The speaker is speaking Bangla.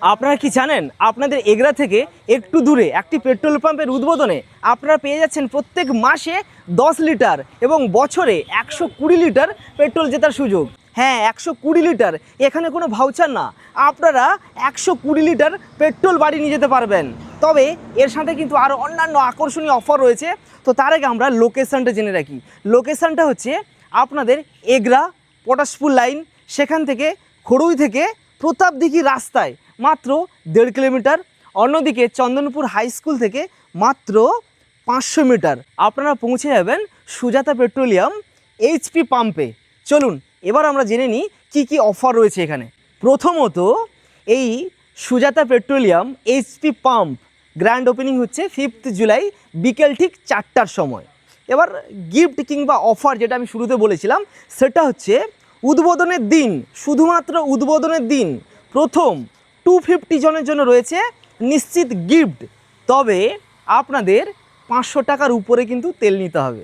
আপনারা কি জানেন আপনাদের এগরা থেকে একটু দূরে একটি পেট্রোল পাম্পের উদ্বোধনে আপনারা পেয়ে যাচ্ছেন প্রত্যেক মাসে 10 লিটার এবং বছরে 120 লিটার পেট্রোল জেতার সুযোগ। হ্যাঁ, 120 লিটার, এখানে কোনো ভাউচার না, আপনারা 120 লিটার পেট্রোল বাড়ি নিয়ে যেতে পারবেন। তবে এর সাথে কিন্তু আরও অন্যান্য আকর্ষণীয় অফার রয়েছে। তো তার আগে আমরা লোকেশানটা জেনে রাখি। লোকেশানটা হচ্ছে আপনাদের এগরা পটাশপুর লাইন, সেখান থেকে খড়ুই থেকে প্রতাপদিঘি রাস্তায় মাত্র 1.5 কিলোমিটার। অন্যদিকে চন্দনপুর হাই স্কুল থেকে মাত্র 500 মিটার আপনারা পৌঁছে যাবেন সুজাতা পেট্রোলিয়াম এইচপি পাম্পে। চলুন এবার আমরা জেনে নিই কী কী অফার রয়েছে এখানে। প্রথমত, এই Sujata petroleum HP pump grand opening হচ্ছে 5 জুলাই বিকেল ঠিক 4টার সময়। এবার গিফট কিংবা অফার যেটা আমি শুরুতে বলেছিলাম সেটা হচ্ছে উদ্বোধনের দিন, শুধুমাত্র উদ্বোধনের দিন প্রথম 250 জনের জন্য রয়েছে নিশ্চিত গিফট। তবে আপনাদের 500 টাকার উপরে কিন্তু তেল নিতে হবে।